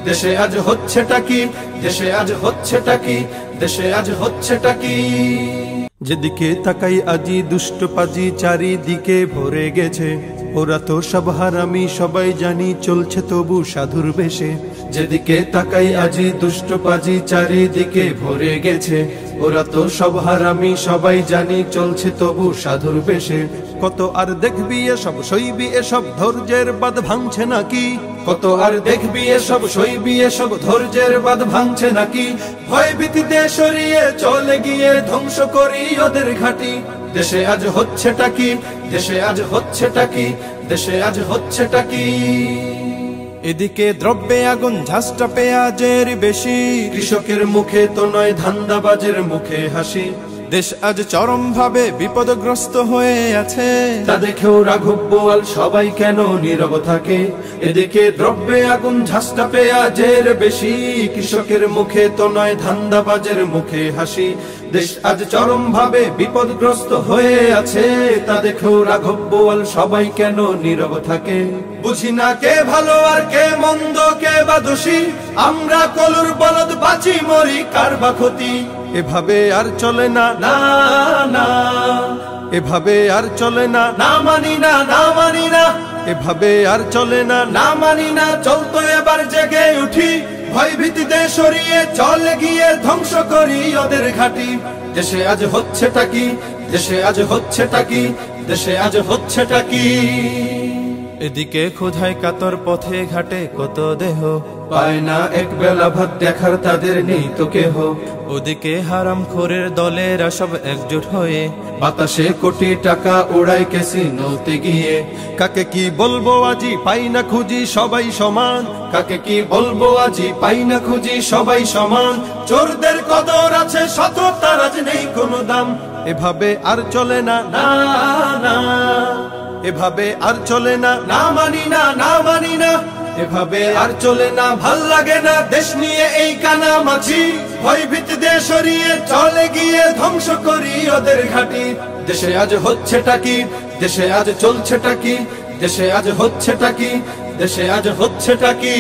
দেশে আজ হচ্ছেটা কি, দেশে আজ হচ্ছেটা কি, দেশে আজ হচ্ছেটা কি। যেদিকে তাকাই আজি দুষ্ট পাজি চারিদিকে ভরে গেছে, ওরা তো সব হারামি সবাই জানি চলছে তবু সাধুর বেশে। যেদিকে তাকাই আজি দুষ্ট পাজি চারিদিকে ভরে গেছে, ওরা তো সব হারামি সবাই জানি চলছে তবু সাধুর বেশে। কত আর দেখবি এসব সইবি এসব ধৈর্যের বাঁধ ভাঙছে নাকি, কত আর দেখবি এসব সইবি এসব ধৈর্যের বাঁধ ভাঙছে নাকি। ভয় ভীতিতে সরিয়ে চলে গিয়ে ধ্বংস করি ওদের ঘাঁটি। দেশে আজ হচ্ছেটা কি, দেশে আজ হচ্ছেটা কি, দেশে আজ হচ্ছেটা কি। এদিকে দ্রব্যে আগুন ঝাঁসটা পেঁয়াজের বেশি, কৃষকের মুখে তো নয় ধান্দাবাজের মুখে হাসি। দেশ আজ চরম ভাবে বিপদগ্রস্ত হয়ে আছে, তা দেখেও রাঘব বোয়াল সবাই কেন নীরব থাকে। এদিকে দ্রব্যে আগুন ঝাঁসটা পেঁয়াজের বেশি, কৃষকের মুখে তো নয় ধান্দাবাজের মুখে হাসি। দেশ আজ চরম ভাবে বিপদগ্রস্ত হয়ে আছে, তা দেখেও রাঘব বোয়াল সবাই কেন নীরব থাকে। বুঝি না কে ভালো আর কে মন্দ, কে বা দোষী, আমরা কলুর বলদ বাঁচি মরি কার বা ক্ষতি। এভাবে আর চলে না, না না এভাবে আর চলে না, না মানি না, না মানি না, এভাবে আর চলে না, না মানি না। চলতো এবার জেগে উঠি, ভয় ভীতিতে সরিয়ে চলে গিয়ে ধ্বংস করি ওদের ঘাঁটি। দেশে আজ হচ্ছেটা কি, দেশে আজ হচ্ছেটা কি, দেশে আজ হচ্ছেটা কি। এদিকে ক্ষুধায় কাতর পথে ঘাটে কত দেহ, পায় না এক বেলা ভাত দেখার তাদের নেই তো কেহ। ওদিকে হারাম খোরের দলেরা সব একজোট হয়ে বাতাসে কোটি টাকা ওড়ায় ক্যাসিনোতে গিয়ে। কাকে কি বলবো আজি পাই না খুঁজি সবাই সমান, কাকে কি বলবো আজি পাই না খুঁজি সবাই সমান। চোরদের কদর আছে সততার আজ নেই কোনো দাম। এভাবে আর চলে না, না না এভাবে আর চলে না, না মানি না, না মানি না, এভাবে আর চলে না। ভাল লাগে না দেশ নিয়ে এই কানামাছি, ভয় ভীতিতে সরিয়ে চলে গিয়ে ধ্বংস করি ওদের ঘাঁটি। দেশে আজ হচ্ছেটা কি, দেশে আজ চলছেটা কি, দেশে আজ হচ্ছেটা কি, দেশে আজ হচ্ছেটা কি।